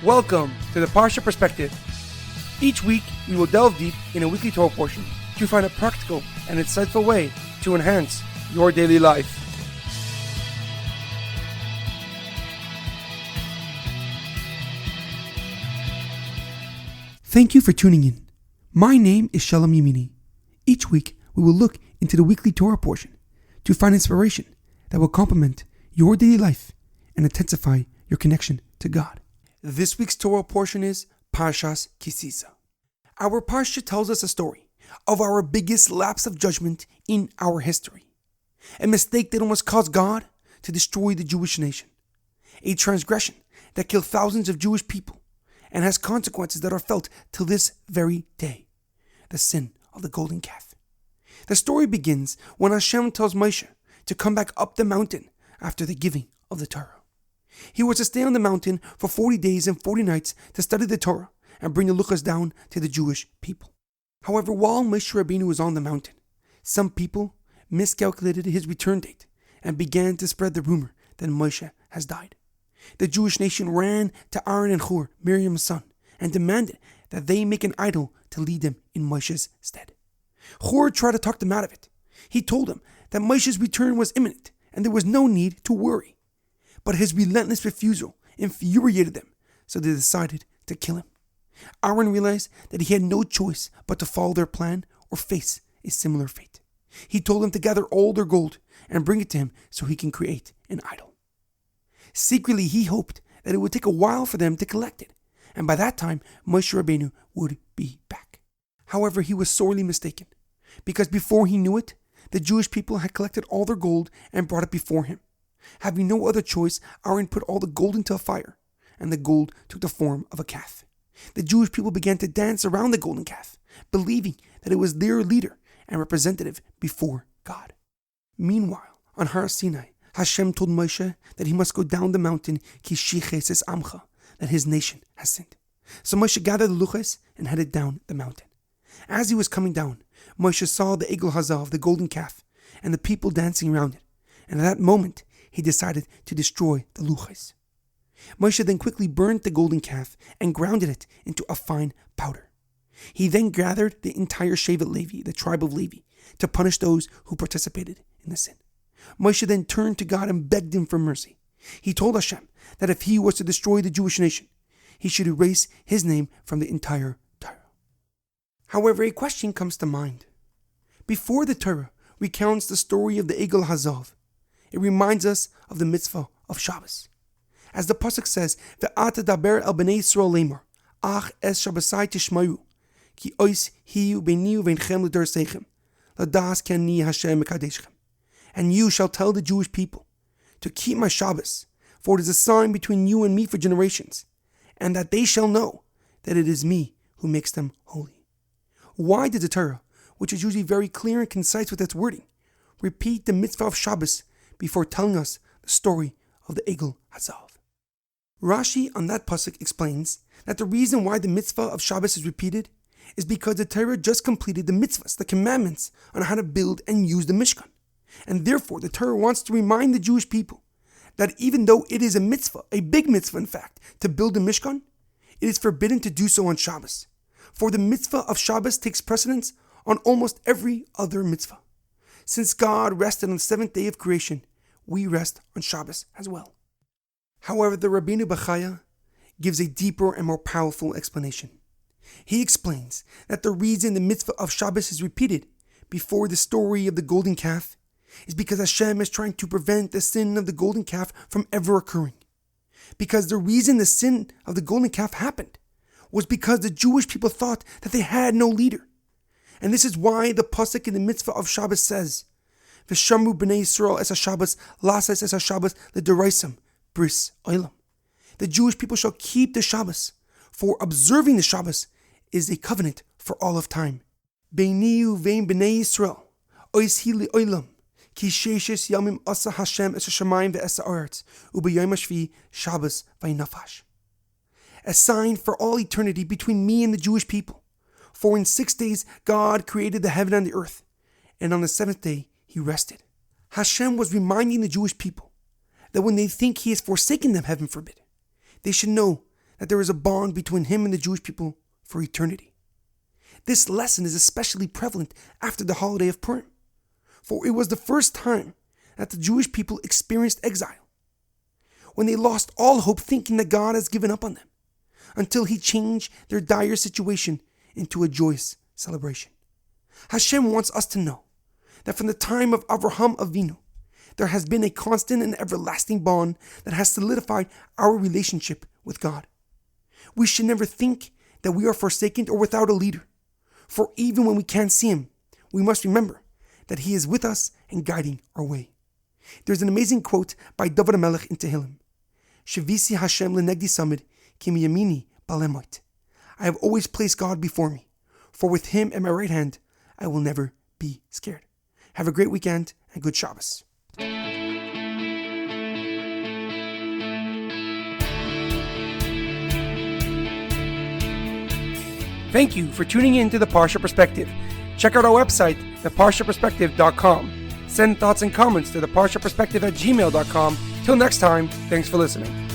Welcome to the Parsha Perspective. Each week, we will delve deep in a weekly Torah portion to find a practical and insightful way to enhance your daily life. Thank you for tuning in. My name is Shalom Yemini. Each week, we will look into the weekly Torah portion to find inspiration that will complement your daily life and intensify your connection to God. This week's Torah portion is Parshas Ki Tisa. Our Parsha tells us a story of our biggest lapse of judgment in our history. A mistake that almost caused God to destroy the Jewish nation. A transgression that killed thousands of Jewish people and has consequences that are felt till this very day. The sin of the golden calf. The story begins when Hashem tells Moshe to come back up the mountain after the giving of the Torah. He was to stay on the mountain for 40 days and 40 nights to study the Torah and bring the luchos down to the Jewish people. However, while Moshe Rabbeinu was on the mountain, some people miscalculated his return date and began to spread the rumor that Moshe has died. The Jewish nation ran to Aaron and Hur, Miriam's son, and demanded that they make an idol to lead them in Moshe's stead. Hur tried to talk them out of it. He told them that Moshe's return was imminent and there was no need to worry. But his relentless refusal infuriated them, so they decided to kill him. Aaron realized that he had no choice but to follow their plan or face a similar fate. He told them to gather all their gold and bring it to him so he can create an idol. Secretly, he hoped that it would take a while for them to collect it, and by that time, Moshe Rabbeinu would be back. However, he was sorely mistaken, because before he knew it, the Jewish people had collected all their gold and brought it before him. Having no other choice, Aaron put all the gold into a fire, and the gold took the form of a calf. The Jewish people began to dance around the golden calf, believing that it was their leader and representative before God. Meanwhile, on Har Sinai, Hashem told Moshe that he must go down the mountain, ki shiches es amcha, that his nation has sinned. So Moshe gathered the luchos and headed down the mountain. As he was coming down, Moshe saw the egel hazav, the golden calf, and the people dancing around it, and at that moment, he decided to destroy the luchos. Moshe then quickly burned the golden calf and grounded it into a fine powder. He then gathered the entire Shevet Levi, the tribe of Levi, to punish those who participated in the sin. Moshe then turned to God and begged him for mercy. He told Hashem that if he was to destroy the Jewish nation, he should erase his name from the entire Torah. However, a question comes to mind. Before the Torah recounts the story of the egel hazav, it reminds us of the Mitzvah of Shabbos. As the Pasuk says, Ve'ata daber el bnei Yisrael lemor, ach es Shabbosai tishmayu, ki ois hiu beini uvenchem l'dorsechem, ladas ki ani Hashem mekadeschem. And you shall tell the Jewish people to keep my Shabbos, for it is a sign between you and me for generations, and that they shall know that it is me who makes them holy. Why did the Torah, which is usually very clear and concise with its wording, repeat the Mitzvah of Shabbos before telling us the story of the egel hazav? Rashi on that pasuk explains that the reason why the Mitzvah of Shabbos is repeated is because the Torah just completed the mitzvahs, the commandments on how to build and use the Mishkan. And therefore, the Torah wants to remind the Jewish people that even though it is a mitzvah, a big mitzvah in fact, to build the Mishkan, it is forbidden to do so on Shabbos. For the Mitzvah of Shabbos takes precedence on almost every other mitzvah. Since God rested on the seventh day of creation, we rest on Shabbos as well. However, the Rabbeinu Bachaya gives a deeper and more powerful explanation. He explains that the reason the Mitzvah of Shabbos is repeated before the story of the golden calf is because Hashem is trying to prevent the sin of the golden calf from ever occurring. Because the reason the sin of the golden calf happened was because the Jewish people thought that they had no leader. And this is why the pasuk in the Mitzvah of Shabbos says, V'shamru b'nei Yisrael es ha-Shabbos, lases es ha-Shabbos l'doraisam, bris olam. The Jewish people shall keep the Shabbos, for observing the Shabbos is a covenant for all of time. Beini uvein b'nei Yisrael, ois hi li'olam, ki sheishes yamim asa Hashem es ha-shamayim ve'es ha'aretz, u'b'yom hashvi Shabbos v'inafash. A sign for all eternity between me and the Jewish people. For in 6 days God created the heaven and the earth, and on the seventh day he rested. Hashem was reminding the Jewish people that when they think he has forsaken them, heaven forbid, they should know that there is a bond between him and the Jewish people for eternity. This lesson is especially prevalent after the holiday of Purim, for it was the first time that the Jewish people experienced exile, when they lost all hope thinking that God has given up on them, until he changed their dire situation into a joyous celebration. Hashem wants us to know that from the time of Avraham Avinu, there has been a constant and everlasting bond that has solidified our relationship with God. We should never think that we are forsaken or without a leader, for even when we can't see him, we must remember that he is with us and guiding our way. There's an amazing quote by David HaMelech in Tehillim. Shavisi Hashem lenegdi samid ki miyamini balemoit. I have always placed God before me, for with him at my right hand, I will never be scared. Have a great weekend and good Shabbos. Thank you for tuning in to the Parsha Perspective. Check out our website, theparshaperspective.com. Send thoughts and comments to theparshaperspective@gmail.com. Till next time, thanks for listening.